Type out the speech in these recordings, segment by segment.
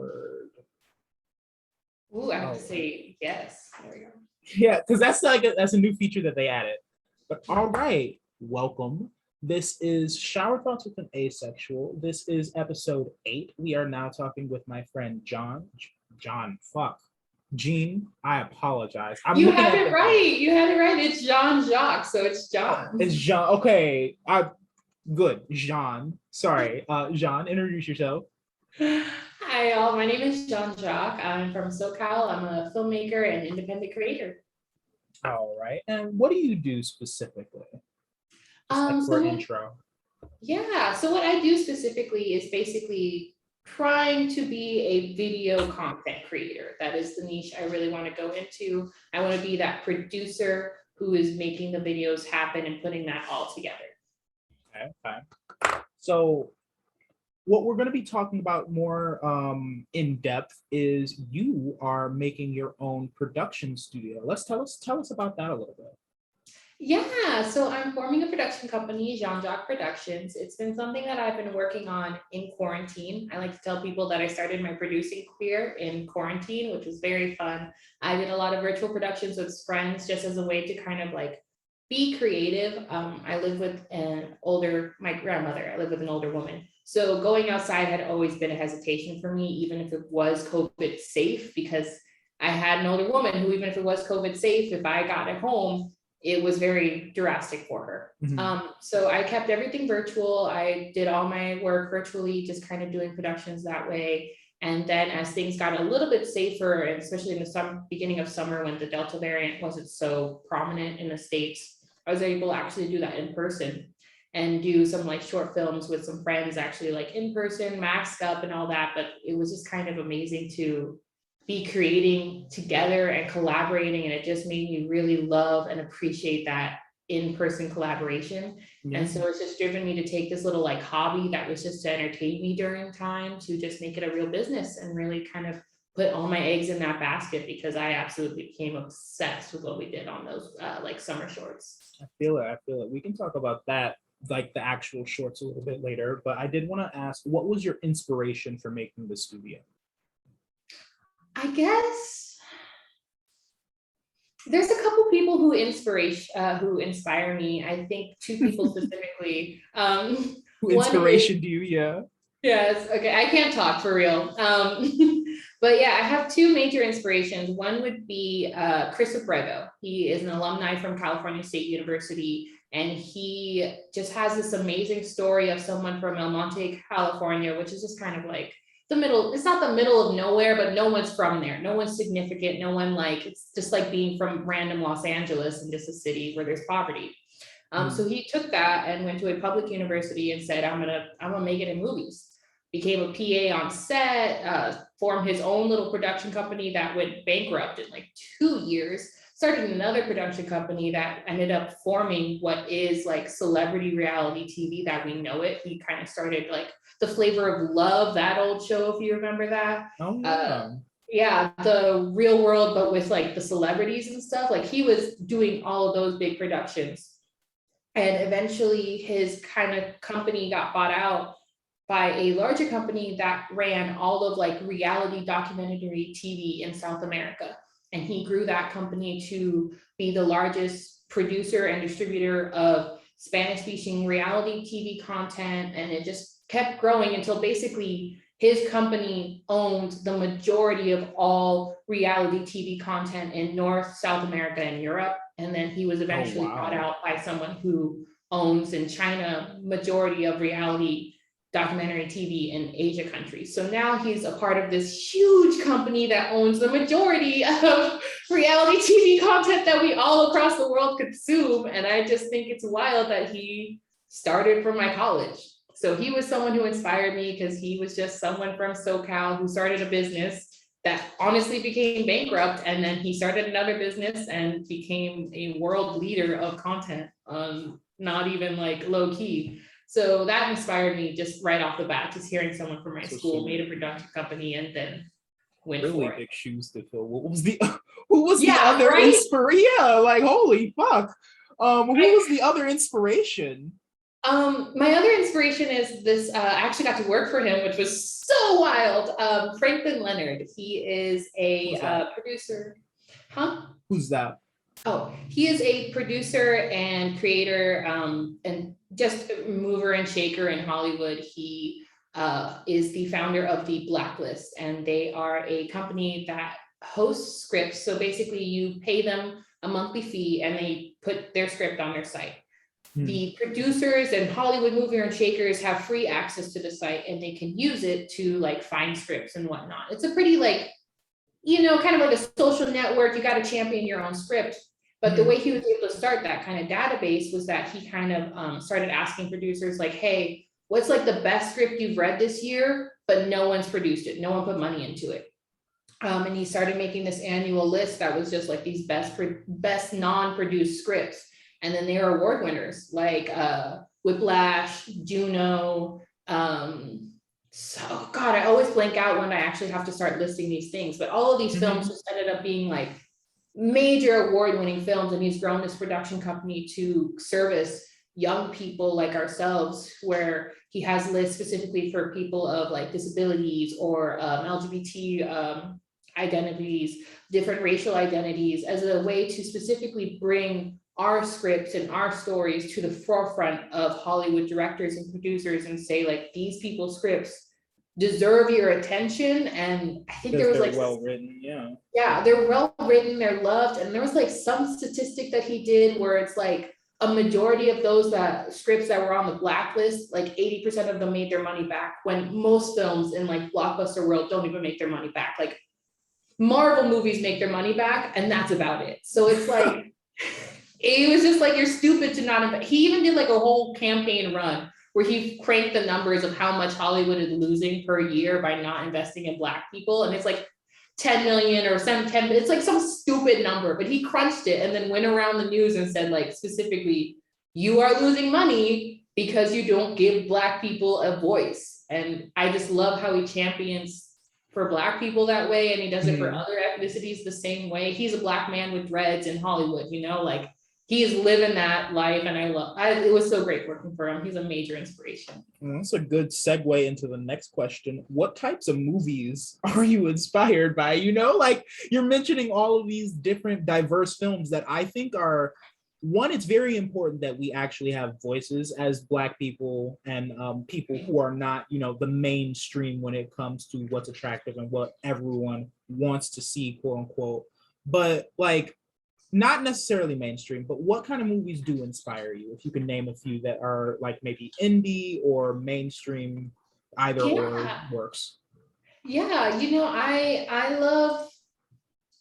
record. Ooh, I have to say yes. There we go. Yeah, because that's a new feature that they added. But all right, welcome. This is Shower Thoughts with an Asexual. This is episode 8. We are now talking with my friend John. Jean, I apologize. You had it right. You had it right. It's Jean Jacques, so it's John. It's Jean. Okay, good. Jean. Sorry, Jean. Introduce yourself. Hi, all. My name is Jean Jacques. I'm from SoCal. I'm a filmmaker and independent creator. All right. And what do you do specifically? Just for intro. Yeah. So what I do specifically is basically trying to be a video content creator. That is the niche I really want to go into. I want to be that producer who is making the videos happen and putting that all together. Okay. So what we're going to be talking about more in depth is you are making your own production studio. Tell us about that a little bit. Yeah, so I'm forming a production company, Jean Jacques Productions. It's been something that I've been working on in quarantine. I like to tell people that I started my producing career in quarantine, which was very fun. I did a lot of virtual productions with friends just as a way to kind of like be creative. I live with my grandmother. I live with an older woman. So going outside had always been a hesitation for me, even if it was COVID safe, because I had an older woman who, even if it was COVID safe, if I got at home, it was very drastic for her. Mm-hmm. So I kept everything virtual. I did all my work virtually, just kind of doing productions that way. And then as things got a little bit safer, and especially in the beginning of summer when the Delta variant wasn't so prominent in the States, I was able to actually do that in person and do some like short films with some friends, actually like in person, masked up and all that. But it was just kind of amazing to be creating together and collaborating. And it just made me really love and appreciate that in-person collaboration. Yeah. And so it's just driven me to take this little like hobby that was just to entertain me during time to just make it a real business and really kind of put all my eggs in that basket, because I absolutely became obsessed with what we did on those like summer shorts. I feel it. We can talk about that, like the actual shorts, a little bit later, but I did want to ask, what was your inspiration for making the studio? I guess there's a couple people who inspire me. I think two people specifically. Who inspiration do you? Yeah. Yes. Okay. I can't talk for real. But yeah, I have two major inspirations. One would be Chris Abrego. He is an alumni from California State University, and he just has this amazing story of someone from El Monte, California, which is just kind of like the middle. It's not the middle of nowhere, but no one's from there. No one's significant. No one it's just like being from random Los Angeles and just a city where there's poverty. So he took that and went to a public university and said, I'm gonna make it in movies. Became a PA on set, formed his own little production company that went bankrupt in like 2 years, started another production company that ended up forming what is like celebrity reality TV that we know it. He kind of started like The Flavor of Love, that old show, if you remember that. Oh, yeah. Yeah, The Real World, but with like the celebrities and stuff. Like he was doing all of those big productions. And eventually his kind of company got bought out by a larger company that ran all of like reality documentary TV in South America. And he grew that company to be the largest producer and distributor of Spanish-speaking reality TV content. And it just kept growing until basically his company owned the majority of all reality TV content in North, South America, and Europe. And then he was eventually bought out by someone who owns in China majority of reality documentary TV in Asia countries. So now he's a part of this huge company that owns the majority of reality TV content that we all across the world consume. And I just think it's wild that he started from my college. So he was someone who inspired me, because he was just someone from SoCal who started a business that honestly became bankrupt. And then he started another business and became a world leader of content, not even like low key. So that inspired me just right off the bat, just hearing someone from my school made a production company and then went really for it. Big shoes to fill. Who was the other inspiration? Yeah, like holy fuck. Who was the other inspiration? My other inspiration is this, I actually got to work for him, which was so wild. Franklin Leonard. He is a producer. Huh? Who's that? Oh, he is a producer and creator, and just a mover and shaker in Hollywood. He is the founder of the Blacklist, and they are a company that hosts scripts. So basically, you pay them a monthly fee, and they put their script on their site. The producers and Hollywood mover and shakers have free access to the site, and they can use it to like find scripts and whatnot. It's a pretty like, kind of like a social network. You got to champion your own script. But the way he was able to start that kind of database was that he kind of started asking producers like, hey, what's like the best script you've read this year, but no one's produced it. No one put money into it. And he started making this annual list that was just like these best non-produced scripts. And then they are award winners like Whiplash, Juno. So God, I always blank out when I actually have to start listing these things. But all of these films just ended up being like major award-winning films, and he's grown this production company to service young people like ourselves, where he has lists specifically for people of like disabilities or LGBT identities, different racial identities, as a way to specifically bring our scripts and our stories to the forefront of Hollywood directors and producers and say like, these people's scripts deserve your attention. And I think there was like well written, yeah, they're well written, they're loved. And there was like some statistic that he did where it's like a majority of those scripts that were on the blacklist, like 80% of them made their money back, when most films in like blockbuster world don't even make their money back. Like Marvel movies make their money back and that's about it. So it's like it was just like, you're stupid to not invest. He even did like a whole campaign run where he cranked the numbers of how much Hollywood is losing per year by not investing in Black people. And it's like 10 million or some 10, it's like some stupid number, but he crunched it and then went around the news and said like, specifically, you are losing money because you don't give Black people a voice. And I just love how he champions for Black people that way. And he does it for other ethnicities the same way. He's a Black man with dreads in Hollywood, like he is living that life, and it was so great working for him. He's a major inspiration. Well, that's a good segue into the next question. What types of movies are you inspired by? Like you're mentioning all of these different diverse films that I think are, one, it's very important that we actually have voices as Black people and people who are not, the mainstream when it comes to what's attractive and what everyone wants to see, quote unquote. But like, not necessarily mainstream, but what kind of movies do inspire you? If you can name a few that are like maybe indie or mainstream, either or works. Yeah, I love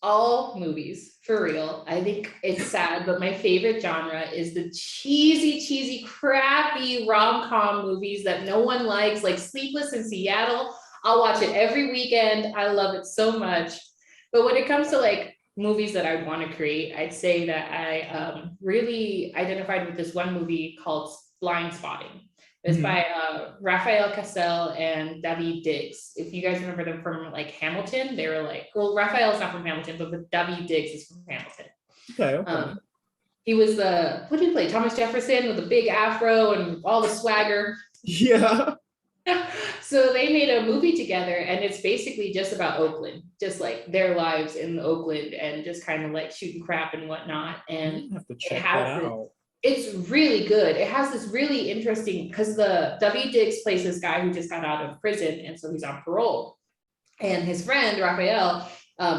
all movies, for real. I think it's sad, but my favorite genre is the cheesy, crappy rom-com movies that no one likes, like Sleepless in Seattle. I'll watch it every weekend. I love it so much. But when it comes to like movies that I want to create, I'd say that I really identified with this one movie called Blind Spotting. It's by Raphael Cassel and David Diggs. If you guys remember them from like Hamilton, they were like, well, Raphael's not from Hamilton, but David Diggs is from Hamilton. Okay. He was what did he play? Thomas Jefferson with a big afro and all the swagger. Yeah. So they made a movie together, and it's basically just about Oakland, just like their lives in Oakland and just kind of like shooting crap and whatnot. And have to check that out. It's really good. It has this really interesting, because the David Diggs plays this guy who just got out of prison, and so he's on parole. And his friend Raphael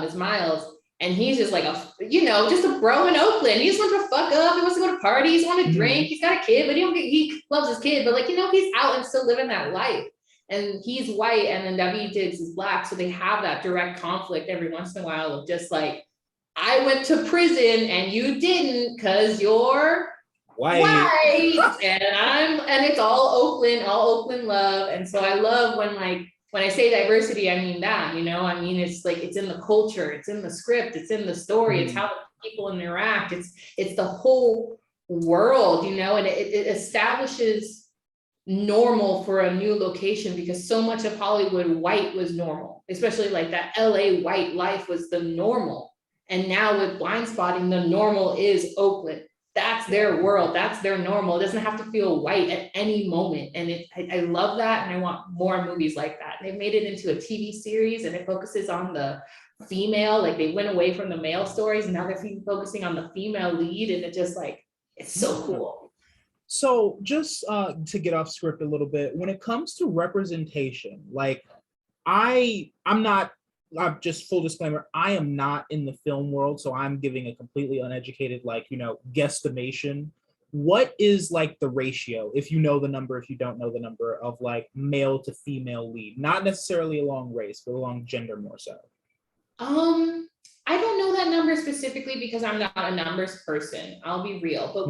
is Miles, and he's just like just a bro in Oakland. He just wants to fuck up. He wants to go to parties. He wants to drink. He's got a kid, but he loves his kid. But like he's out and still living that life. And he's white, and then David Diggs is Black, so they have that direct conflict every once in a while of just like, I went to prison and you didn't because you're white. and it's all Oakland love. And so I love when I say diversity, I mean that, I mean, it's like, it's in the culture, it's in the script, it's in the story, it's how the people interact, it's the whole world, and it establishes normal for a new location, because so much of Hollywood white was normal, especially like that LA white life was the normal. And now with Blind Spotting, the normal is Oakland. that's their world, that's their normal. It doesn't have to feel white at any moment. And I love that. And I want more movies like that. They've made it into a TV series and it focuses on the female, like they went away from the male stories and now they're focusing on the female lead. And it just like, it's so cool. So just to get off script a little bit, when it comes to representation, like I'm just full disclaimer, I am not in the film world, so I'm giving a completely uneducated, like, guesstimation. What is like the ratio, if you know the number, if you don't know the number, of like male to female lead? Not necessarily along race, but along gender more so. I don't know that number specifically because I'm not a numbers person. I'll be real. But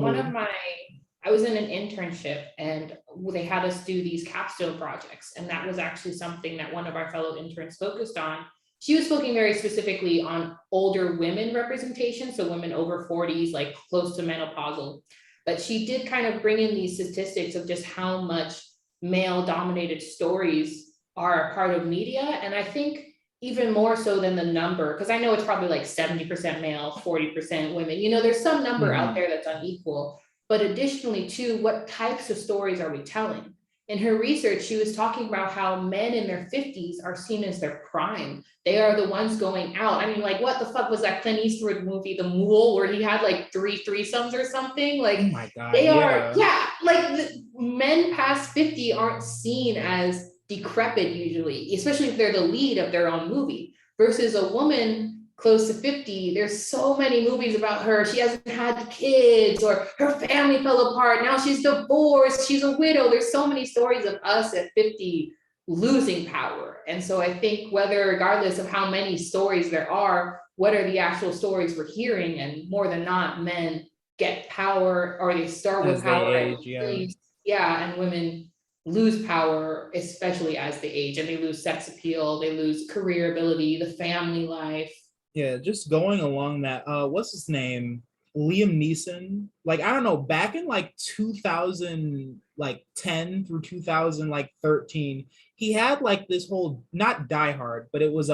I was in an internship and they had us do these capstone projects. And that was actually something that one of our fellow interns focused on. She was focusing very specifically on older women representation. So women over 40s, like close to menopausal. But she did kind of bring in these statistics of just how much male dominated stories are a part of media. And I think even more so than the number, because I know it's probably like 70% male, 40% women. There's some number out there that's unequal. But additionally, too, what types of stories are we telling? In her research, she was talking about how men in their 50s are seen as their prime. They are the ones going out. I mean, like, what the fuck was that Clint Eastwood movie, The Mule, where he had like 3 threesomes or something? Like, oh my God, they are, like men past 50 aren't seen as decrepit usually, especially if they're the lead of their own movie, versus a woman close to 50, there's so many movies about her. She hasn't had kids or her family fell apart. Now she's divorced. She's a widow. There's so many stories of us at 50 losing power. And so I think regardless of how many stories there are, what are the actual stories we're hearing? And more than not, men get power or they start with power. And women lose power, especially as they age, and they lose sex appeal, they lose career ability, the family life. Yeah, just going along that, what's his name? Liam Neeson. Like, I don't know, back in like 2010 through 2013, he had like this whole, not Die Hard, but it was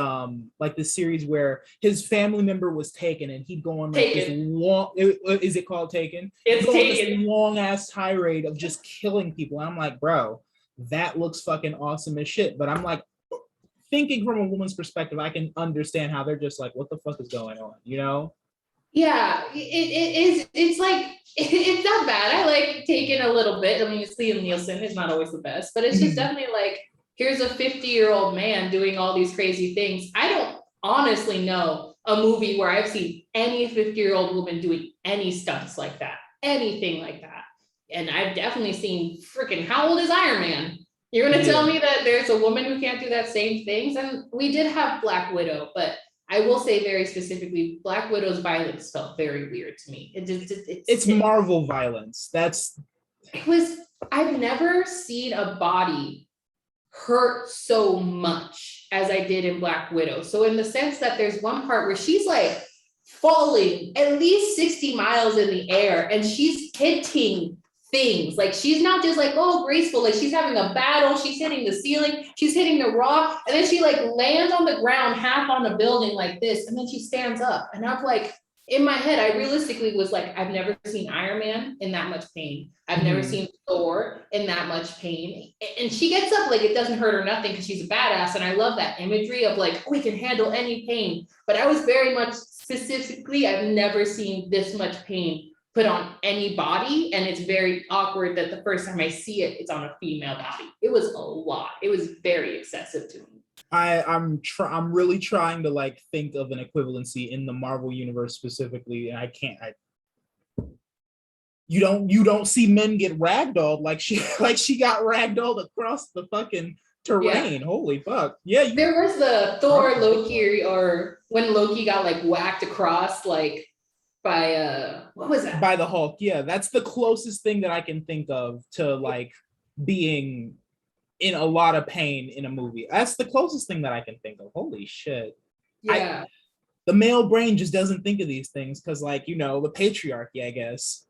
like this series where his family member was taken and he'd go on like this long, is it called Taken? It's Taken. This long ass tirade of just killing people. And I'm like, bro, that looks fucking awesome as shit. But I'm like, thinking from a woman's perspective, I can understand how they're just like, what the fuck is going on, Yeah, it is. It's like, it's not bad. I like Taken a little bit. I mean, it's Liam Neeson. It's not always the best, but it's just definitely like, here's a 50-year-old man doing all these crazy things. I don't honestly know a movie where I've seen any 50-year-old woman doing any stunts like that, anything like that. And I've definitely seen freaking, how old is Iron Man? You're going to tell me that there's a woman who can't do that same things? And we did have Black Widow, but I will say very specifically, Black Widow's violence felt very weird to me. It's Marvel violence. I've never seen a body hurt so much as I did in Black Widow. So in the sense that there's one part where she's like falling at least 60 miles in the air and she's hitting things. Like, she's not just like, oh, graceful, like she's having a battle, she's hitting the ceiling, she's hitting the rock, and then she like lands on the ground half on a building like this, and then she stands up. And I'm like, in my head, I realistically was like, I've never seen Iron Man in that much pain. I've never seen Thor in that much pain. And she gets up like it doesn't hurt her nothing because she's a badass. And I love that imagery of like, we can handle any pain. But I was very much specifically, I've never seen this much pain put on any body, and it's very awkward that the first time I see it, it's on a female body. It was a lot. It was very excessive to me. I'm really trying to like think of an equivalency in the Marvel universe specifically, and I can't. You don't see men get ragdolled like she got ragdolled across the fucking terrain. Yeah. Holy fuck. Yeah. There was the Thor Loki, or when Loki got like whacked across like by what was that? By the Hulk. Yeah, that's the closest thing that I can think of to like being in a lot of pain in a movie. That's the closest thing that I can think of. Holy shit. Yeah. The male brain just doesn't think of these things because, like, the patriarchy, I guess.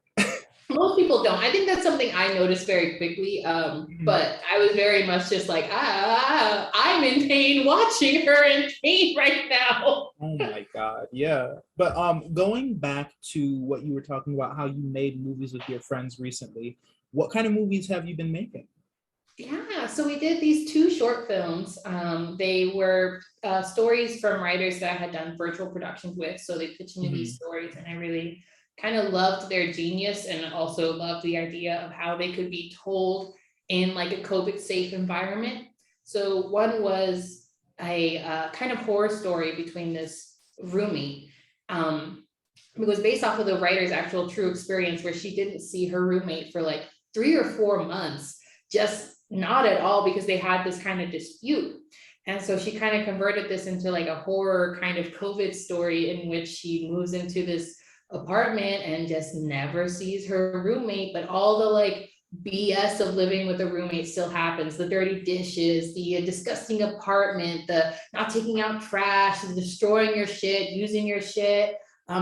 Most people don't. I think that's something I noticed very quickly. Mhm. But I was very much just like, I'm in pain watching her in pain right now. Oh my God, yeah. But going back to what you were talking about, how you made movies with your friends recently, what kind of movies have you been making? Yeah, so we did these two short films. They were stories from writers that I had done virtual productions with. So they pitched me these Mhm. stories, and I really kind of loved their genius and also loved the idea of how they could be told in like a COVID safe environment. So one was a kind of horror story between this roommate. Um, it was based off of the writer's actual true experience where she didn't see her roommate for like 3 or 4 months, just not at all, because they had this kind of dispute. And so she kind of converted this into like a horror kind of COVID story in which she moves into this apartment and just never sees her roommate, but all the like BS of living with a roommate still happens. The dirty dishes, the disgusting apartment, the not taking out trash, the destroying your shit, using your shit.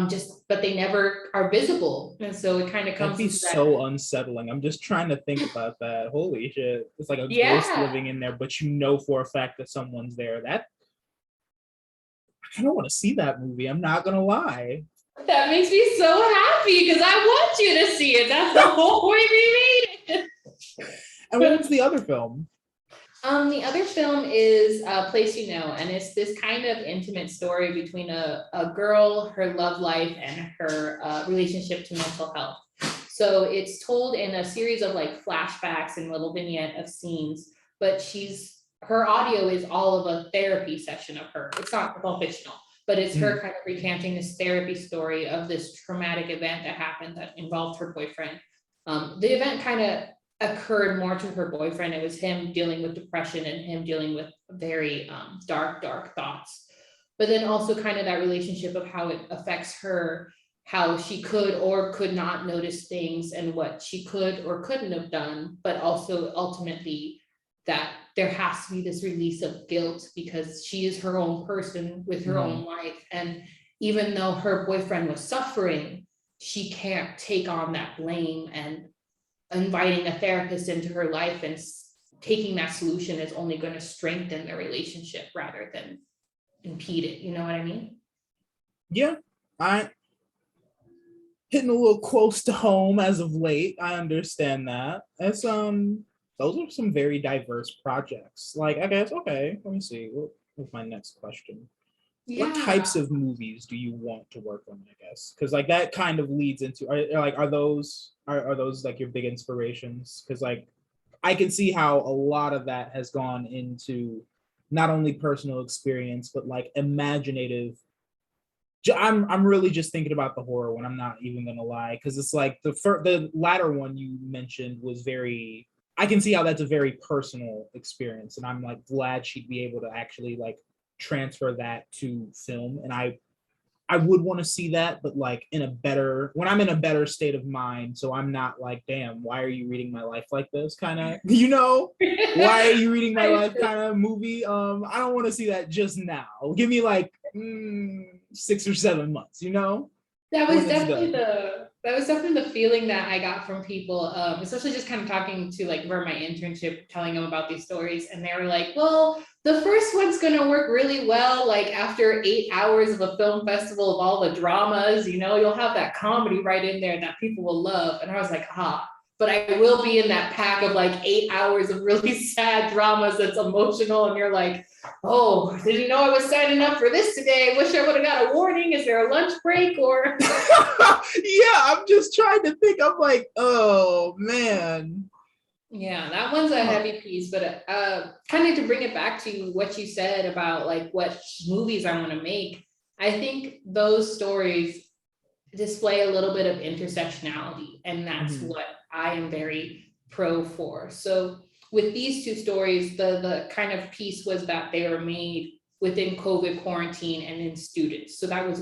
Just but they never are visible. And so it kind of That'd comes be into that. so unsettling. I'm just trying to think about that. Holy shit. It's like a ghost Yeah, living in there, but you know for a fact that someone's there. That I don't want to see that movie. I'm not gonna lie. that makes me so happy because I want you to see it. That's the whole point we made And what was it. the other film? The other film is Place You Know, and it's this kind of intimate story between a girl, her love life, and her relationship to mental health. So it's told in a series of like flashbacks and little vignette of scenes, but her audio is all of a therapy session of her. It's not all fictional, but it's her Mhm. kind of recanting this therapy story of this traumatic event that happened that involved her boyfriend. The event kind of occurred more to her boyfriend. It was him dealing with depression and him dealing with very dark thoughts. But then also kind of that relationship of how it affects her, how she could or could not notice things and what she could or couldn't have done, but also ultimately that there has to be this release of guilt because she is her own person with her Mhm. own life. And even though her boyfriend was suffering, she can't take on that blame, and inviting a therapist into her life and taking that solution is only going to strengthen the relationship rather than impede it. You know what I mean? Yeah, I hitting a little close to home as of late. I understand that. It's those are some very diverse projects. Like I guess okay, let me see. What's my next question? What Yeah. types of movies do you want to work on, I guess? Because like that kind of leads into are those like your big inspirations? Because like I can see how a lot of that has gone into not only personal experience but like imaginative. I'm really just thinking about the horror one. I'm not even gonna lie, because it's like the latter one you mentioned was very. I can see how that's a very personal experience, and I'm like glad she'd be able to actually like transfer that to film. And I would want to see that, but like in a better when I'm in a better state of mind, so I'm not like, damn, why are you reading my life like this? Kind of, why are you reading my life kind of movie. I don't want to see that just now. Give me like 6 or 7 months, That was when it's definitely done. the feeling that I got from people, especially just kind of talking to like for my internship, telling them about these stories, and they were like, "Well, the first one's gonna work really well. Like after 8 hours of a film festival of all the dramas, you'll have that comedy right in there that people will love." And I was like, "Ah." But I will be in that pack of like 8 hours of really sad dramas that's emotional, and you're like, oh, didn't know I was signing up for this today. Wish I would have got a warning. Is there a lunch break or? Yeah, I'm just trying to think. I'm like, oh man. Yeah, that one's a Huh. heavy piece, but kind of to bring it back to what you said about like what movies I want to make, I think those stories display a little bit of intersectionality, and that's Mhm. what I am very pro for. So with these two stories, the kind of piece was that they were made within COVID quarantine and in students. So that was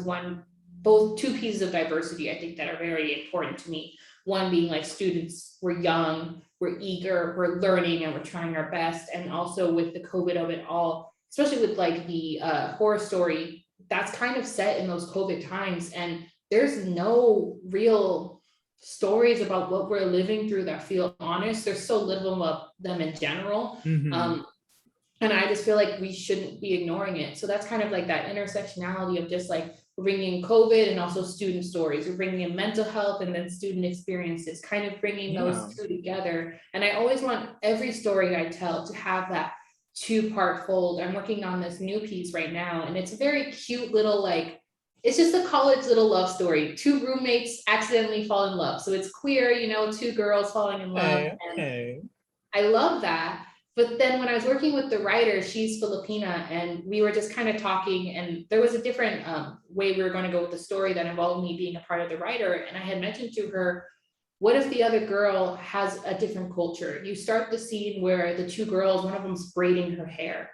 both two pieces of diversity I think that are very important to me. One being like students were young, we're eager, we're learning, and we're trying our best. And also with the COVID of it all, especially with like the horror story, that's kind of set in those COVID times. And there's no real stories about what we're living through that feel honest. There's so little of them in general. Mhm. And I just feel like we shouldn't be ignoring it. So that's kind of like that intersectionality of just like we're bringing in COVID and also student stories. We're bringing in mental health and then student experiences, kind of bringing those Yeah. two together. And I always want every story I tell to have that two-part fold. I'm working on this new piece right now, and it's a very cute little like, it's just a college little love story. Two roommates accidentally fall in love. So it's queer, you know, two girls falling in love. Okay. And Okay. I love that. But then when I was working with the writer, she's Filipina, and we were just kind of talking, and there was a different way we were going to go with the story that involved me being a part of the writer. And I had mentioned to her, what if the other girl has a different culture? You start the scene where the two girls, one of them's braiding her hair.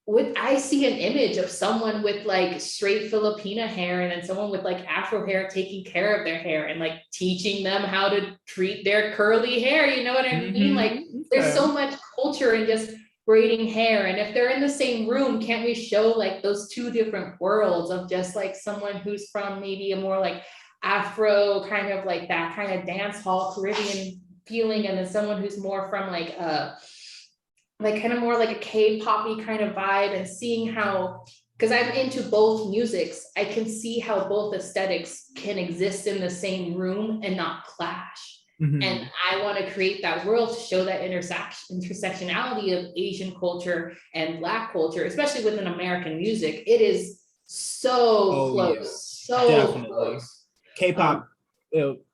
Would I see an image of someone with like straight Filipina hair and then someone with like Afro hair taking care of their hair and like teaching them how to treat their curly hair? You know what I mean? Like there's Okay. so much culture in just braiding hair. And if they're in the same room, can't we show like those two different worlds of just like someone who's from maybe a more like Afro kind of like that kind of dance hall Caribbean feeling, and then someone who's more from like kind of more like a K-poppy kind of vibe, and seeing how, because I'm into both musics, I can see how both aesthetics can exist in the same room and not clash. And Mhm. I want to create that world to show that intersectionality of Asian culture and Black culture, especially within American music. It is so Oh yeah, close, so definitely. close. K-pop,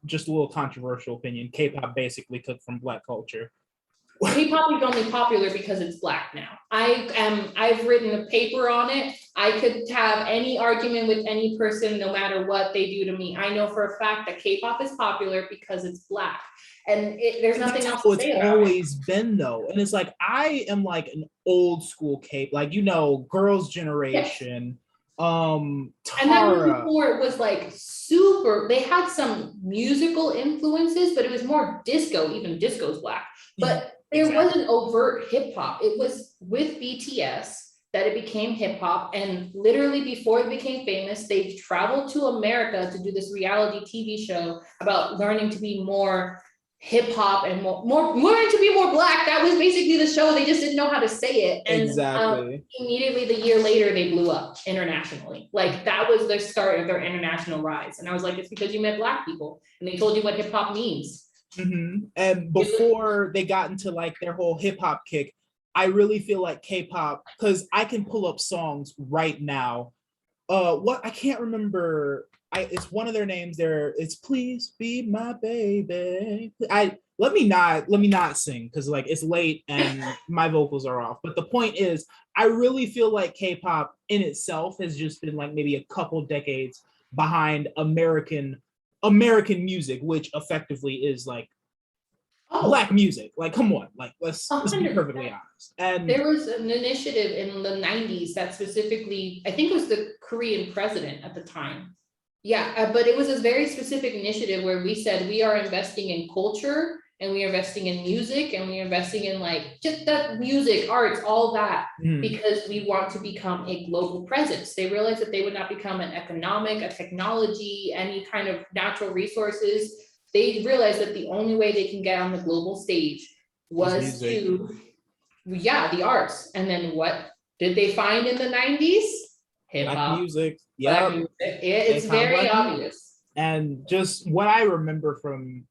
just a little controversial opinion. K-pop basically took from Black culture. K-pop is only popular because it's Black now. I've written a paper on it. I could have any argument with any person, no matter what they do to me. I know for a fact that K-pop is popular because it's Black, and there's And nothing that's else how to it's say about it. always been though. And it's like I am like an old school K, like girls' Yes. generation, And that was Tara. before it was like super, they had some musical influences, but it was more disco, even disco's Black. But there Exactly. wasn't overt hip hop. It was with BTS that it became hip hop. And literally before it became famous, they traveled to America to do this reality TV show about learning to be more hip hop and more learning to be more Black. That was basically the show. They just didn't know how to say it. And Exactly. immediately the year later, they blew up internationally. Like that was the start of their international rise. And I was like, it's because you met Black people and they told you what hip hop means. And before they got into like their whole hip hop kick, I really feel like K-pop, because I can pull up songs right now. What I can't remember. It's one of their names there. It's Please Be My Baby. I let me not sing because like it's late and my vocals are off. But the point is, I really feel like K-pop in itself has just been like maybe a couple decades behind American music, which effectively is like Oh, Black music. Like, come on, like let's be 100%. perfectly honest. And There was an initiative in the 90s that specifically, I think it was the Korean president at the time. Yeah, but it was a very specific initiative where we said we are investing in culture and we are investing in music and we are investing in like just that music, arts, all that, mm, because we want to become a global presence. They realized that they would not become an economic, a technology, any kind of natural resources. They realized that the only way they can get on the global stage was was music. to, yeah, the arts. And then what did they find in the 90s? Hip Black hop, music. Black Yep. music. They It's found very Black music. obvious. And just what I remember from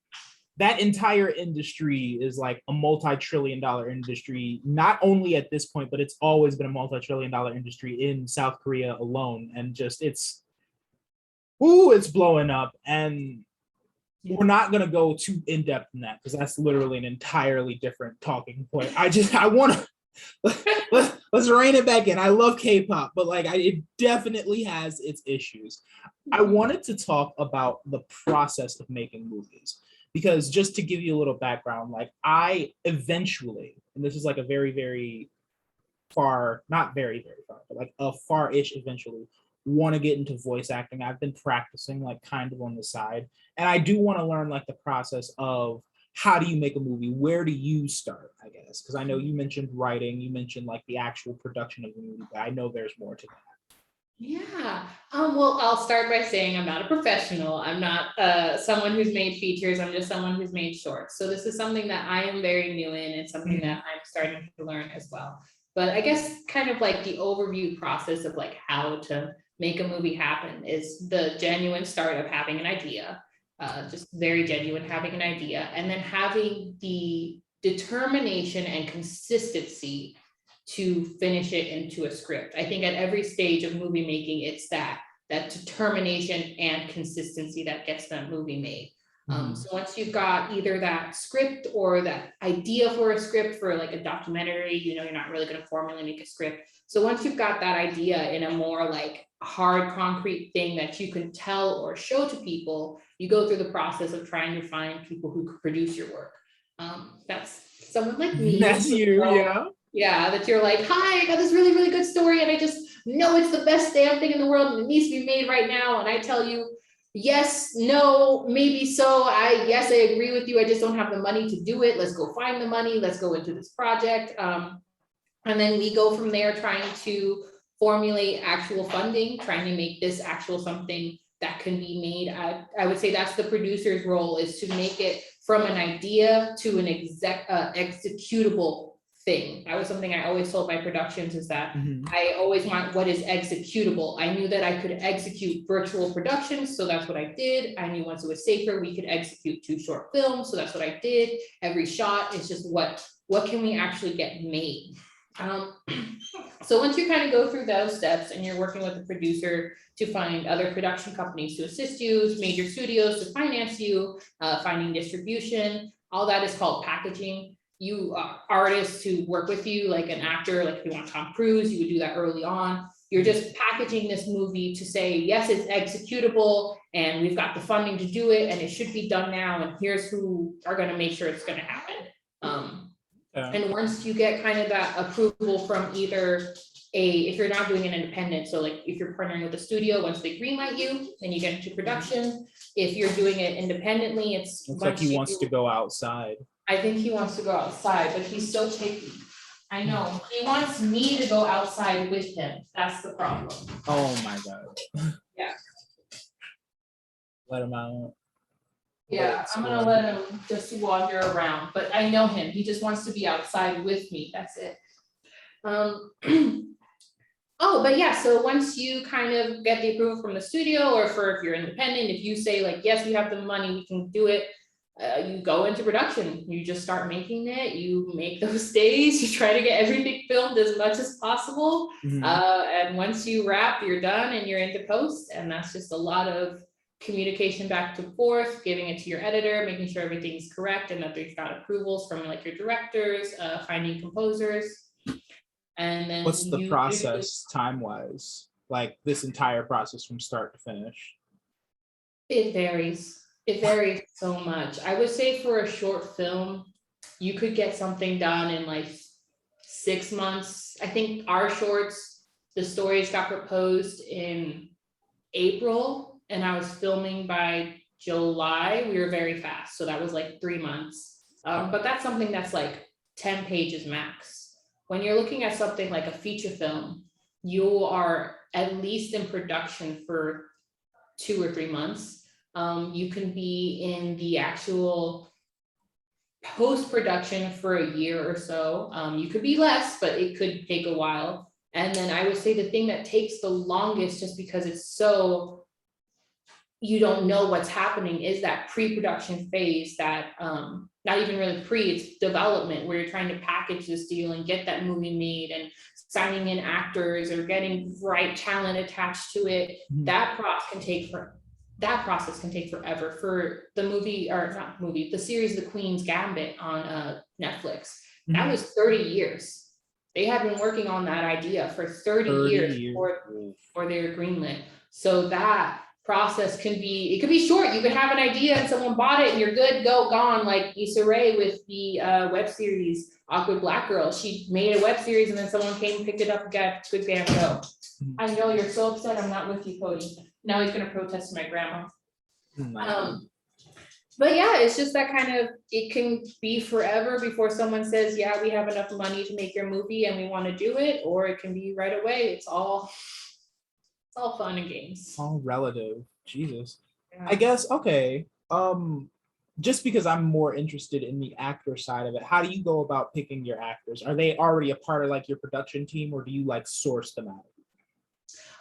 that entire industry is like a multi-trillion dollar industry, not only at this point, but it's always been a multi-trillion dollar industry in South Korea alone. And just it's blowing up. And Yeah. we're not gonna go too in depth in that because that's literally an entirely different talking point. I want to let's rein it back in. I love K-pop, but like it definitely has its issues. I wanted to talk about the process of making movies because just to give you a little background, like I eventually, and this is like a very very far, not very very far, but like a far-ish eventually want to get into voice acting. I've been practicing like kind of on the side, and I do want to learn like the process of how do you make a movie? Where do you start? I guess because I know you mentioned writing, you mentioned like the actual production of the movie, but I know there's more to that. Yeah. Well, I'll start by saying I'm not a professional. I'm not someone who's made features. I'm just someone who's made shorts. So this is something that I am very new in and something Mhm. that I'm starting to learn as well. But I guess kind of like the overview process of like how to make a movie happen is the genuine start of having an idea, just very genuine having an idea, and then having the determination and consistency to finish it into a script. I think at every stage of movie making, it's that determination and consistency that gets that movie made. Mhm. So once you've got either that script or that idea for a script for like a documentary, you know, you're not really going to formally make a script. So once you've got that idea in a more like hard, concrete thing that you can tell or show to people, you go through the process of trying to find people who could produce your work. That's someone like me. That's you, yeah. Yeah, that you're like, hi, I got this really, really good story, and I just know it's the best damn thing in the world, and it needs to be made right now. And I tell you, yes, no, maybe so. Yes, I agree with you. I just don't have the money to do it. Let's go find the money. Let's go into this project. And then we go from there trying to formulate actual funding, trying to make this actual something that can be made. I would say that's the producer's role, is to make it from an idea to an executable thing. That was something I always told my productions, is that Mhm. I always want what is executable. I knew that I could execute virtual productions, so that's what I did. I knew once it was safer, we could execute 2 short films, so that's what I did. Every shot is just what can we actually get made. Um, so once you kind of go through those steps and you're working with the producer to find other production companies to assist you, major studios to finance you, finding distribution, all that is called packaging. You artists who work with you, like an actor, like if you want Tom Cruise, you would do that early on. You're just packaging this movie to say, yes, it's executable and we've got the funding to do it and it should be done now. And here's who are going to make sure it's going to happen. Yeah. And once you get kind of that approval from either if you're not doing an independent, so like if you're partnering with a studio, once they greenlight you, then you get into production. If you're doing it independently, it's Looks like once he you, wants to go outside. I think he wants to go outside, but he's so picky. I know, he wants me to go outside with him. That's the problem. Oh my God. Yeah. Let him out. Yeah, I'm gonna let him just wander around, but I know him. He just wants to be outside with me. That's it. Oh, but yeah, so once you kind of get the approval from the studio, or for if you're independent, if you say like, yes, we have the money, we can do it, you go into production, you just start making it, you make those days, you try to get everything filmed as much as possible. Mhm. And once you wrap, you're done and you're into post, and that's just a lot of communication back and forth, giving it to your editor, making sure everything's correct and that they've got approvals from like your directors, finding composers. And then What's the you usually, process time-wise? Like this entire process from start to finish? it varies. It varies so much. I would say for a short film, you could get something done in like 6 months. I think our shorts, the stories got proposed in April and I was filming by July. We were very fast. So that was like 3 months. But that's something that's like 10 pages max. When you're looking at something like a feature film, you are at least in production for 2 or 3 months. You can be in the actual post-production for a year or so. You could be less, but it could take a while. And then I would say the thing that takes the longest, just because it's so, you don't know what's happening, is that pre-production phase, that not even really pre, it's development, where you're trying to package this deal and get that movie made and signing in actors or getting right talent attached to it. That process can take forever. For the movie, or not movie, the series The Queen's Gambit on Netflix, that was 30 years. They had been working on that idea for 30 years before they were greenlit. So that process can be, it could be short. You could have an idea and someone bought it and you're good, go, gone. Like Issa Rae with the web series Awkward Black Girl. She made a web series and then someone came and picked it up and got good damn go. I know you're so upset I'm not with you, Cody. Now he's gonna protest my grandma. But yeah, it's just that kind of, it can be forever before someone says, yeah, we have enough money to make your movie and we want to do it, or it can be right away. It's all It's all fun and games. All relative. Jesus. Yeah. I guess okay. Just because I'm more interested in the actor side of it, how do you go about picking your actors? Are they already a part of like your production team, or do you like source them out?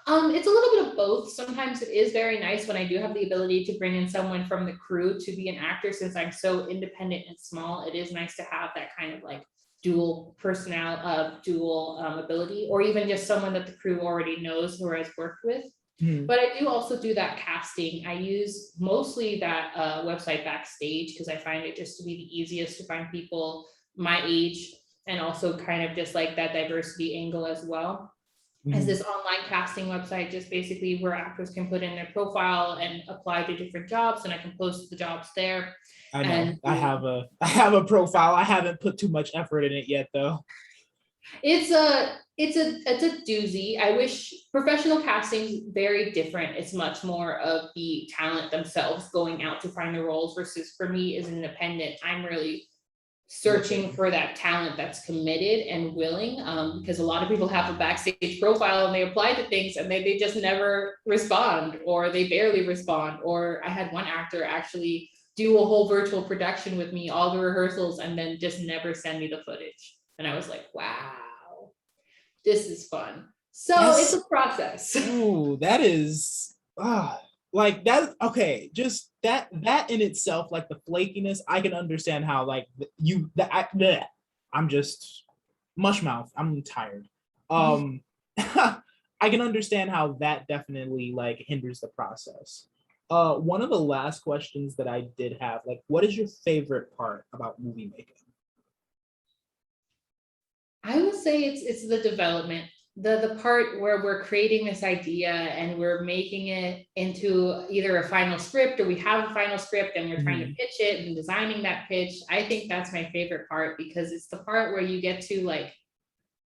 It's a little bit of both. Sometimes it is very nice when I do have the ability to bring in someone from the crew to be an actor. Since I'm so independent and small, it is nice to have that kind of like dual ability, or even just someone that the crew already knows or has worked with. Mhm. But I do also do that casting. I use mostly that website Backstage because I find it just to be the easiest to find people my age, and also kind of just like that diversity angle as well. As Mhm. this online casting website, just basically where actors can put in their profile and apply to different jobs, and I can post the jobs there. I know. And I have a profile. I haven't put too much effort in it yet though. it's a doozy. I wish professional casting's very different. It's much more of the talent themselves going out to find the roles, versus for me as an independent, I'm really searching for that talent that's committed and willing, because a lot of people have a Backstage profile and they apply to things and they just never respond, or they barely respond. Or I had one actor actually do a whole virtual production with me, all the rehearsals, and then just never send me the footage. And I was like, wow, this is fun. So it's That's a process. ooh, that is like that. Okay, just that in itself, like the flakiness, I can understand how like you that bleh. I'm just mush mouth. I'm tired. I can understand how that definitely like hinders the process. One of the last questions that I did have, like, what is your favorite part about movie making? I would say it's the development, the part where we're creating this idea and we're making it into either a final script, or we have a final script and we're trying to Mhm. pitch it and designing that pitch. I think that's my favorite part, because it's the part where you get to like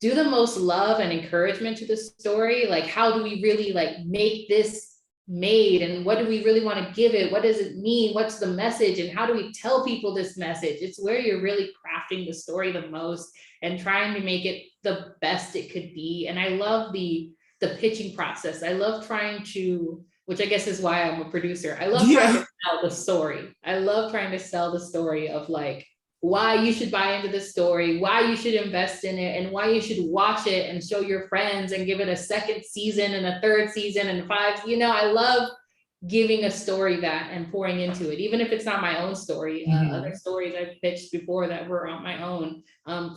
do the most love and encouragement to the story. Like, how do we really like make this made, and what do we really want to give it? What does it mean? What's the message, and how do we tell people this message? It's where you're really crafting the story the most and trying to make it the best it could be. And I love the pitching process. I love trying to, which I guess is why I'm a producer, I love trying Yeah. to tell the story. I love trying to sell the story of like why you should buy into the story, why you should invest in it, and why you should watch it and show your friends and give it a second season and a third season and five. I love giving a story that and pouring into it, even if it's not my own story. Other Mhm. stories I've pitched before that were on my own.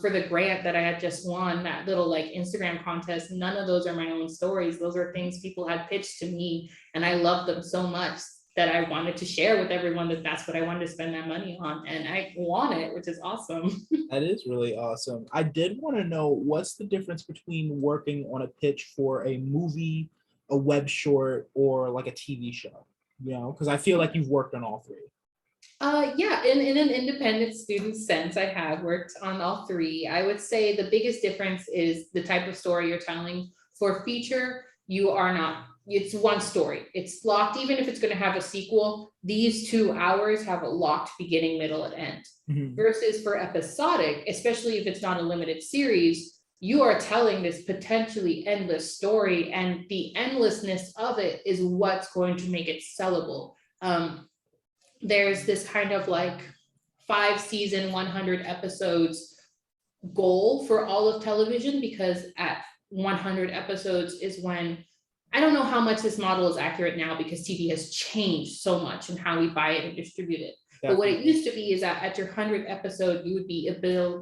For the grant that I had just won, that little like Instagram contest, none of those are my own stories. Those are things people had pitched to me, and I loved them so much that I wanted to share with everyone that that's what I wanted to spend that money on, and I won it, which is awesome. That is really awesome. I did want to know what's the difference between working on a pitch for a movie, a web short, or like a TV show, because I feel like you've worked on all three. Yeah, in an independent student sense, I have worked on all three. I would say the biggest difference is the type of story you're telling. For feature, you are not, it's one story. It's locked, even if it's going to have a sequel, these 2 hours have a locked beginning, middle, and end. Mhm. Versus for episodic, especially if it's not a limited series, you are telling this potentially endless story, and the endlessness of it is what's going to make it sellable. There's this kind of like 5 season, 100 episodes goal for all of television, because at 100 episodes is when, I don't know how much this model is accurate now because TV has changed so much in how we buy it and distribute it. But what it Definitely. used to be is that at your 100th episode, you would be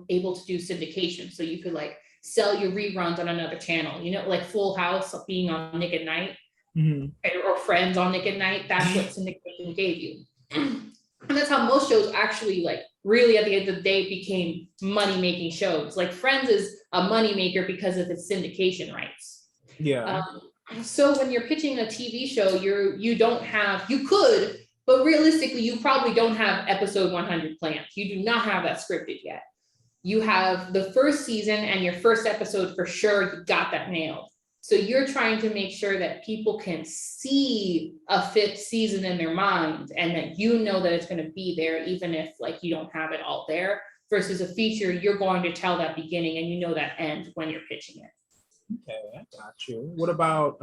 able to do syndication. So you could like sell your reruns on another channel, like Full House being on Nick at Night, Mhm. or Friends on Nick at Night. That's what syndication gave you. And that's how most shows actually, like, really at the end of the day became money making shows. Like Friends is a money maker because of its syndication rights. Yeah. So when you're pitching a TV show, you could, but realistically, you probably don't have episode 100 planned. You do not have that scripted yet. You have the first season and your first episode for sure, you got that nailed. So you're trying to make sure that people can see a fifth season in their mind, and that that it's going to be there, even if like you don't have it all there. Versus a feature, you're going to tell that beginning and that end when you're pitching it. Okay, I got you. What about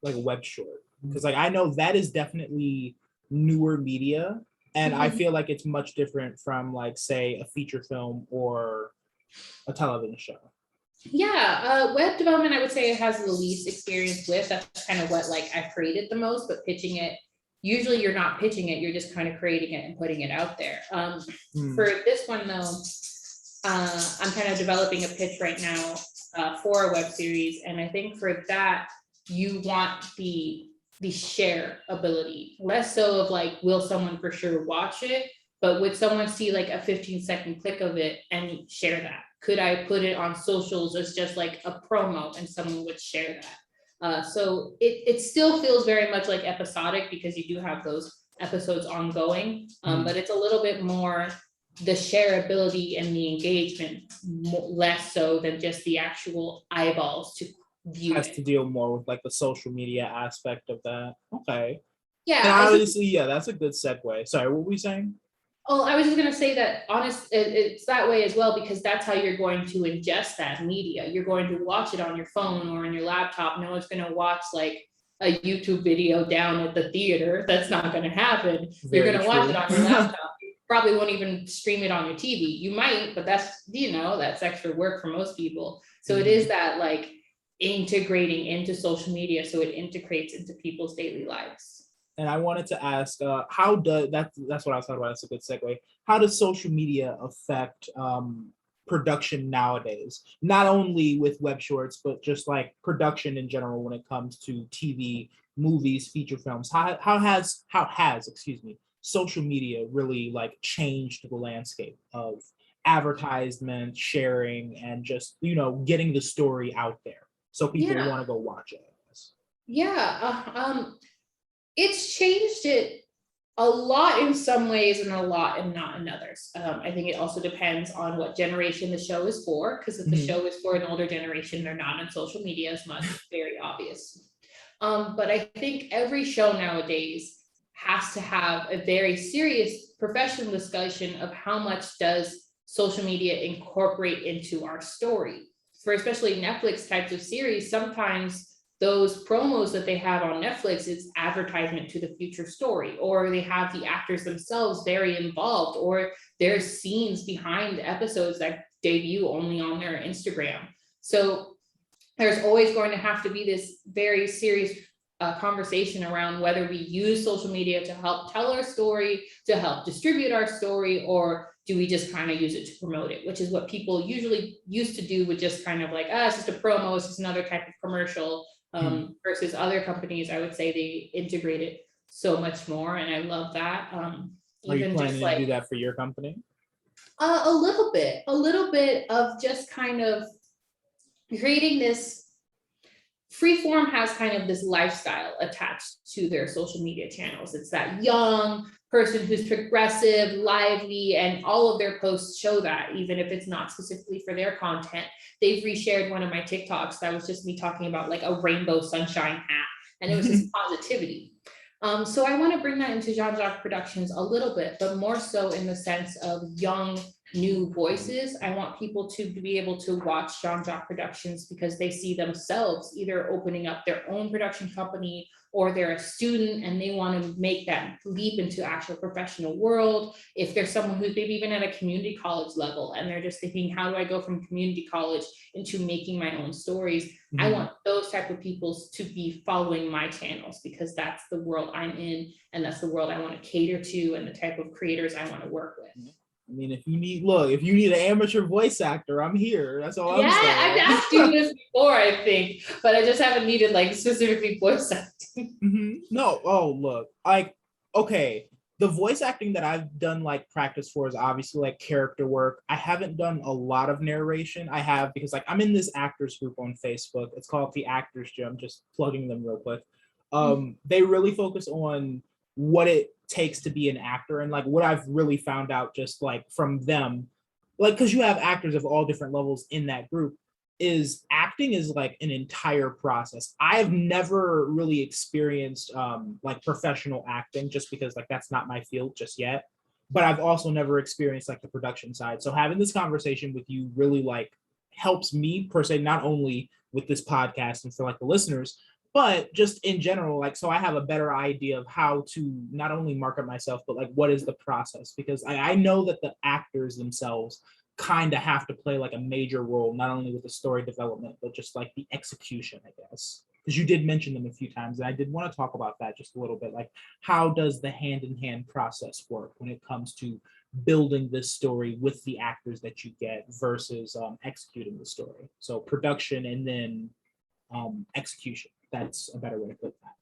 like a web short? Because like I know that is definitely newer media, and I Mhm. feel like it's much different from like say a feature film or a television show. Yeah, web development, I would say it has the least experience with. That's kind of what like I've created the most, but pitching it, usually you're not pitching it, you're just kind of creating it and putting it out there. Hmm. For this one though, I'm kind of developing a pitch right now for a web series, and I think for that you want the share ability, less so of like will someone for sure watch it, but would someone see like a 15-second click of it and share that? Could I put it on socials as just like a promo and someone would share that? So it still feels very much like episodic because you do have those episodes ongoing, but it's a little bit more the shareability and the engagement less so than just the actual eyeballs to view Has to it. deal more with like the social media aspect of that. Okay. And Yeah, I think. obviously, yeah, that's a good segue. Sorry, what were we saying? Oh, I was just gonna say that it's that way as well because that's how you're going to ingest that media. You're going to watch it on your phone or on your laptop. No one's gonna watch like a YouTube video down at the theater. That's not gonna happen. You're Very gonna watch it true. on your laptop. You probably won't even stream it on your TV. You might, but that's extra work for most people. So it is Mhm. that like integrating into social media so it integrates into people's daily lives. And I wanted to ask, how does that's what I was talking about. That's a good segue. How does social media affect production nowadays? Not only with web shorts, but just like production in general when it comes to TV, movies, feature films. How has excuse me social media really like changed the landscape of advertisement, sharing, and just getting the story out there so people Yeah, want to go watch it. yeah. It's changed it a lot in some ways and a lot and not in others. I think it also depends on what generation the show is for, because if the Mhm. show is for an older generation, they're not on social media as much, very obvious. But I think every show nowadays has to have a very serious professional discussion of how much does social media incorporate into our story. For especially Netflix types of series, sometimes those promos that they have on Netflix is advertisement to the future story, or they have the actors themselves very involved, or there's scenes behind episodes that debut only on their Instagram. So there's always going to have to be this very serious conversation around whether we use social media to help tell our story, to help distribute our story, or do we just kind of use it to promote it, which is what people usually used to do with just kind of like, it's just a promo, it's just another type of commercial, versus other companies, I would say they integrate it so much more. And I love that. Are you Even just planning to do like that for your company? a little bit of just kind of creating this. Freeform has kind of this lifestyle attached to their social media channels. It's that young person who's progressive, lively, and all of their posts show that, even if it's not specifically for their content. They've reshared one of my TikToks that was just me talking about like a rainbow sunshine hat, and it was just positivity. So I want to bring that into Jean Jacques Productions a little bit, but more so in the sense of young new voices. I want people to be able to watch Jean Jacques Productions because they see themselves either opening up their own production company, or they're a student and they want to make that leap into actual professional world. If there's someone who's maybe even at a community college level and they're just thinking, how do I go from community college into making my own stories? I want those type of people to be following my channels because that's the world I'm in, and that's the world I want to cater to, and the type of creators I want to work with. I mean, if you need an amateur voice actor, I'm here. That's all Yeah, I'm I've saying. asked you this before, I think, but I just haven't needed like specifically voice acting. No, oh look, like okay, the voice acting that I've done like practice for is obviously like character work. I haven't done a lot of narration. I have because like I'm in this actors group on Facebook. It's called the Actors Gym. Just plugging them real quick. They really focus on what it takes to be an actor and like what I've really found out just like from them, like because you have actors of all different levels in that group, is acting is like an entire process. I've never really experienced like professional acting just because like that's not my field just yet. But I've also never experienced like the production side. So having this conversation with you really like helps me per se not only with this podcast and for like the listeners, but just in general, like, so I have a better idea of how to not only market myself, but like what is the process, because I know that the actors themselves kind of have to play like a major role, not only with the story development, but just like the execution, I guess. Because you did mention them a few times, and I did want to talk about that just a little bit. Like, how does the hand-in-hand process work when it comes to building this story with the actors that you get versus executing the story? So production and then execution. That's a better way to put that.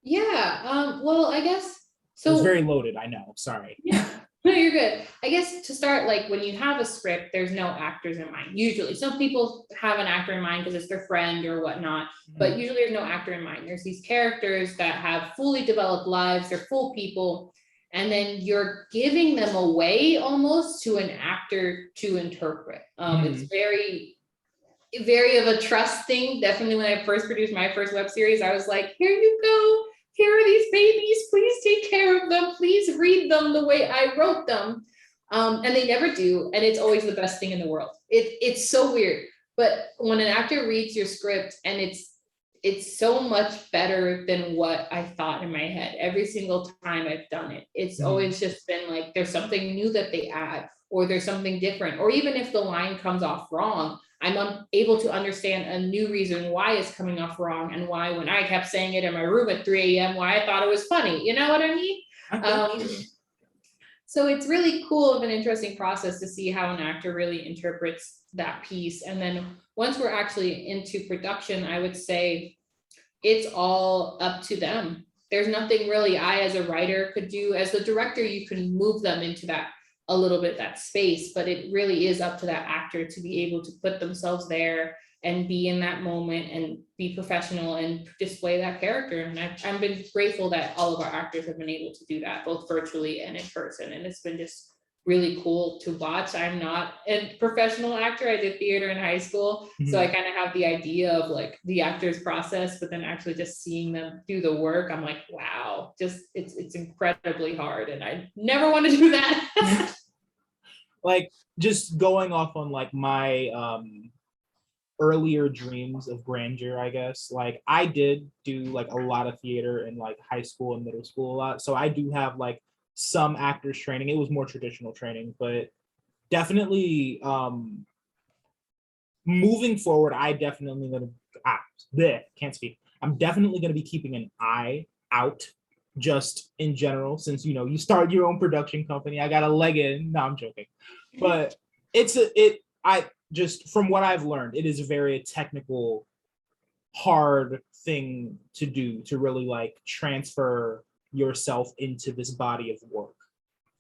Yeah. Well, I guess It was so. very loaded. I know. Sorry. Yeah. No, you're good. I guess to start, like when you have a script, there's no actors in mind. Usually, some people have an actor in mind because it's their friend or whatnot, but usually there's no actor in mind. There's these characters that have fully developed lives, they're full people, and then you're giving them away almost to an actor to interpret. It's very of a trust thing. Definitely when I first produced my first web series, I was like, here you go. Here are these babies. Please take care of them. Please read them the way I wrote them. And they never do. And it's always the best thing in the world. It's so weird. But when an actor reads your script and it's so much better than what I thought in my head every single time I've done it. It's always just been like, there's something new that they add, or there's something different, or even if the line comes off wrong, I'm able to understand a new reason why it's coming off wrong, and why when I kept saying it in my room at 3 a.m., why I thought it was funny. You know what I mean? So it's really cool of an interesting process to see how an actor really interprets that piece. And then once we're actually into production, I would say it's all up to them. There's nothing really I as a writer could do. As the director, you can move them into that a little bit, that space, but it really is up to that actor to be able to put themselves there and be in that moment and be professional and display that character. And I've been grateful that all of our actors have been able to do that, both virtually and in person. And it's been just really cool to watch. I'm not a professional actor. I did theater in high school. So I kind of have the idea of like the actor's process, but then actually just seeing them do the work, I'm like, wow, just it's incredibly hard. And I never want to do that. Like, just going off on like my earlier dreams of grandeur, I guess. Like, I did do like a lot of theater in like high school and middle school a lot. So I do have like some actors training. It was more traditional training, but definitely moving forward, I definitely can't speak. I'm definitely going to be keeping an eye out just in general, since you start your own production company. I got a leg in. No, I'm joking. But I just, from what I've learned, it is a very technical, hard thing to do, to really like transfer yourself into this body of work.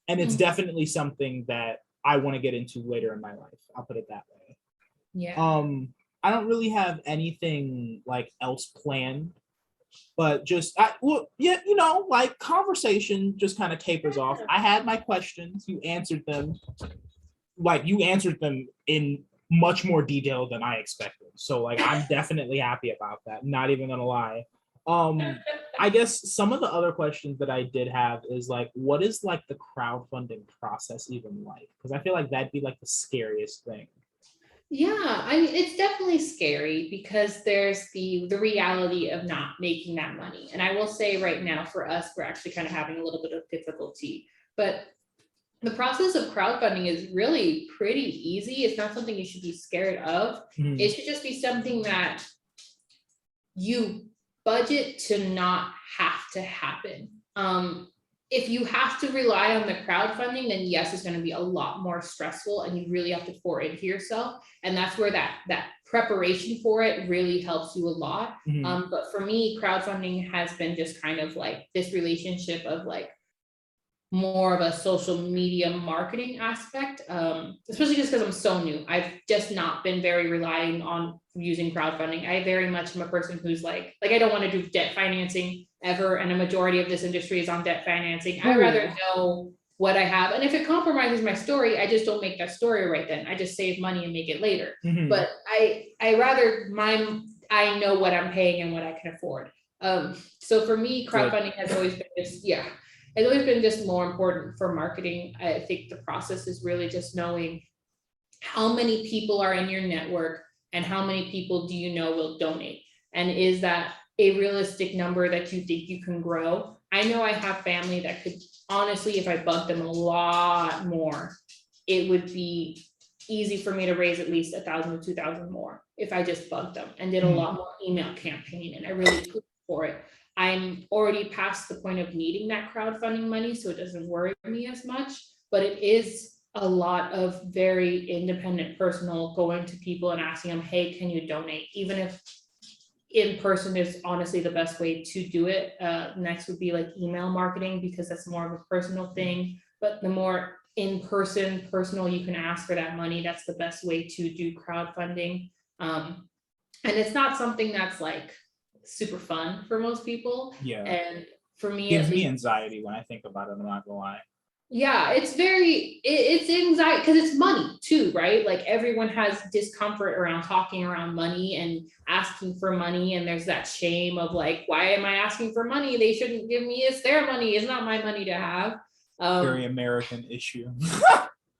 And it's definitely something that I want to get into later in my life. I'll put it that way. Yeah. I don't really have anything like else planned, but just like conversation just kind of tapers off. I had my questions, you answered them in much more detail than I expected. So like, I'm definitely happy about that. Not even gonna lie. I guess some of the other questions that I did have is like, what is like the crowdfunding process even like? Because I feel like that'd be like the scariest thing. Yeah, I mean, it's definitely scary because there's the reality of not making that money. And I will say right now for us, we're actually kind of having a little bit of difficulty. But the process of crowdfunding is really pretty easy. It's not something you should be scared of. It should just be something that you budget to not have to happen. If you have to rely on the crowdfunding, then yes, it's going to be a lot more stressful and you really have to pour into yourself. And that's where that preparation for it really helps you a lot. But for me, crowdfunding has been just kind of like this relationship of like more of a social media marketing aspect, especially just because I'm so new. I've just not been very relying on using crowdfunding. I very much am a person who's like I don't want to do debt financing ever, and a majority of this industry is on debt financing. I'd rather know what I have, and if it compromises my story, I just don't make that story right then. I just save money and make it later. But I rather I know what I'm paying and what I can afford. So for me, crowdfunding has always been it's always been just more important for marketing. I think the process is really just knowing how many people are in your network, and how many people do you know will donate? And is that a realistic number that you think you can grow? I know I have family that could, honestly, if I bugged them a lot more, it would be easy for me to raise at least 1,000 to 2,000 more if I just bugged them and did a lot more email campaign and I really pushed for it. I'm already past the point of needing that crowdfunding money, so it doesn't worry me as much, but it is a lot of very independent personal going to people and asking them, hey, can you donate? Even if in person is honestly the best way to do it. Next would be like email marketing, because that's more of a personal thing, but the more in-person personal you can ask for that money, that's the best way to do crowdfunding. And it's not something that's like super fun for most people. Yeah. And for me, Gives at me least, anxiety when I think about it, I'm not gonna lie. yeah, it's anxiety because it's money too, right? Like everyone has discomfort around talking around money and asking for money, and there's that shame of like, why am I asking for money? They shouldn't give me, it's their money, it's not my money to have. Very American issue.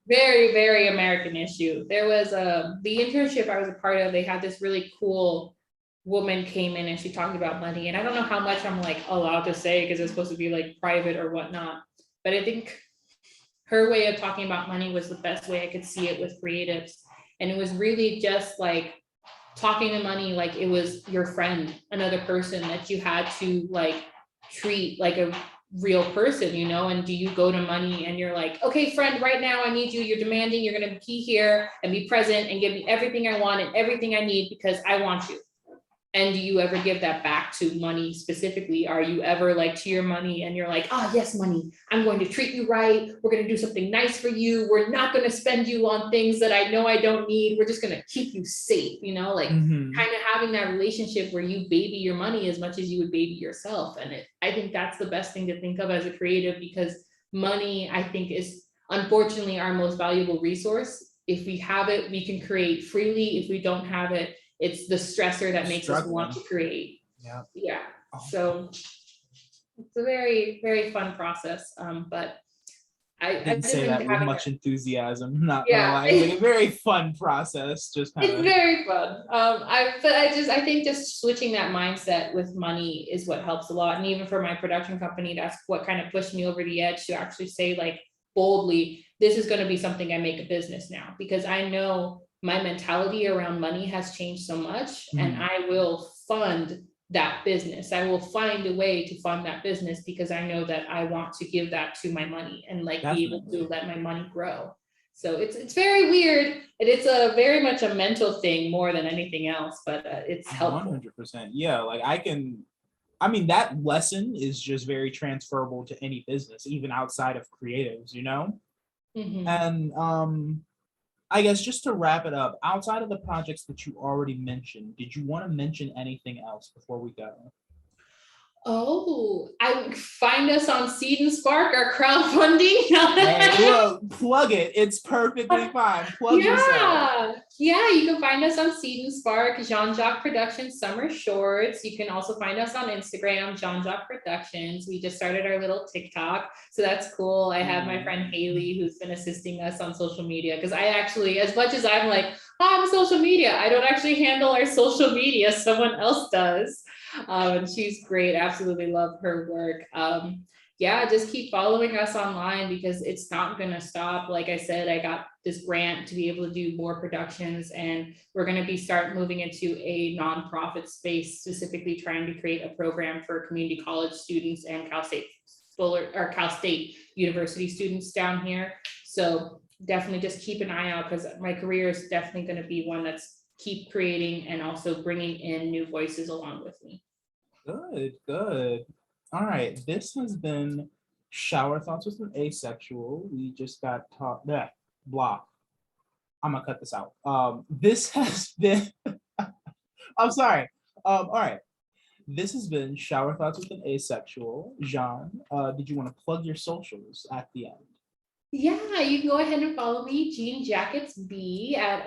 Very, very American issue. There was the internship I was a part of, they had this really cool woman came in and she talked about money, and I don't know how much I'm like allowed to say because it's supposed to be like private or whatnot, but I think her way of talking about money was the best way I could see it with creatives. And it was really just like talking to money like it was your friend, another person that you had to like treat like a real person, you know? And do you go to money and you're like, okay, friend, right now I need you, you're demanding, you're gonna be here and be present and give me everything I want and everything I need because I want you. And do you ever give that back to money specifically? Are you ever like to your money and you're like, oh yes, money, I'm going to treat you right. We're going to do something nice for you. We're not going to spend you on things that I know I don't need. We're just going to keep you safe, you know, like kind of having that relationship where you baby your money as much as you would baby yourself. And I think that's the best thing to think of as a creative, because money, I think, is unfortunately our most valuable resource. If we have it, we can create freely. If we don't have it, it's the stressor that makes us want to create. Yeah. So it's a very, very fun process. But I didn't say that with much enthusiasm. Not gonna lie, it's like a very fun process. Just kind of. It's very fun. I think just switching that mindset with money is what helps a lot. And even for my production company, that's what kind of pushed me over the edge to actually say like boldly, this is going to be something I make a business now, because I know my mentality around money has changed so much, and I will fund that business. I will find a way to fund that business because I know that I want to give that to my money and like be able to let my money grow. So it's very weird, and it's a very much a mental thing more than anything else, but it's helpful. 100%. Yeah, like I mean, that lesson is just very transferable to any business, even outside of creatives, you know? And I guess just to wrap it up, outside of the projects that you already mentioned, did you want to mention anything else before we go? Oh, I find us on Seed and Spark, our crowdfunding. Hey, look, plug it. It's perfectly fine. Plug yourself. Yeah, you can find us on Seed and Spark, Jean Jacques Productions Summer Shorts. You can also find us on Instagram, Jean Jacques Productions. We just started our little TikTok, so that's cool. I have my friend Haley who's been assisting us on social media, because I actually, as much as I'm like, oh, I'm social media, I don't actually handle our social media. Someone else does. And she's great. Absolutely love her work. Yeah, just keep following us online because it's not going to stop. Like I said, I got this grant to be able to do more productions, and we're going to start moving into a nonprofit space, specifically trying to create a program for community college students and Cal State University students down here. So definitely just keep an eye out, because my career is definitely going to be one that's keep creating and also bringing in new voices along with me. Good. All right, this has been Shower Thoughts with an Asexual. We just got taught that blah. I'm gonna cut this out. This has been I'm sorry. All right. This has been Shower Thoughts with an Asexual. Jean, did you want to plug your socials at the end? Yeah, you can go ahead and follow me, Jean Jacques B, at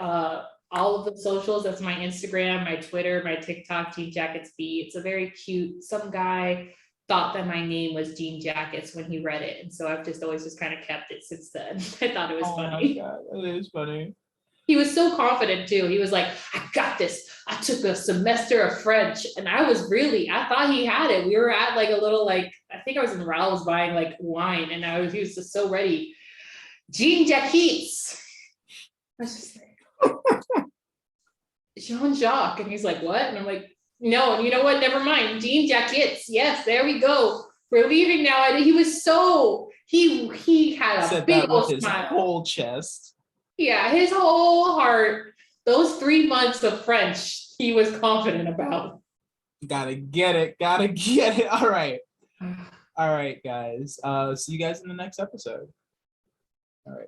all of the socials. That's my Instagram, my Twitter, my TikTok, Jean Jacques B. It's a very cute, some guy thought that my name was Jean Jacques when he read it. And so I've just always just kind of kept it since then. I thought it was funny. Oh my God, it is funny. He was so confident too. He was like, I got this. I took a semester of French. And I thought he had it. We were at like a little, like, I think I was in Raoul's buying like wine, and he was just so ready. Jean Jacques. I was just like, Jean Jacques. And he's like, what? And I'm like, no, and you know what? Never mind. Jean Jacques. Yes, there we go. We're leaving now. And he was so, he had a Said big that old with his smile. whole chest. Yeah, his whole heart, those 3 months of French, he was confident about. Gotta get it. All right. All right, guys. See you guys in the next episode. All right.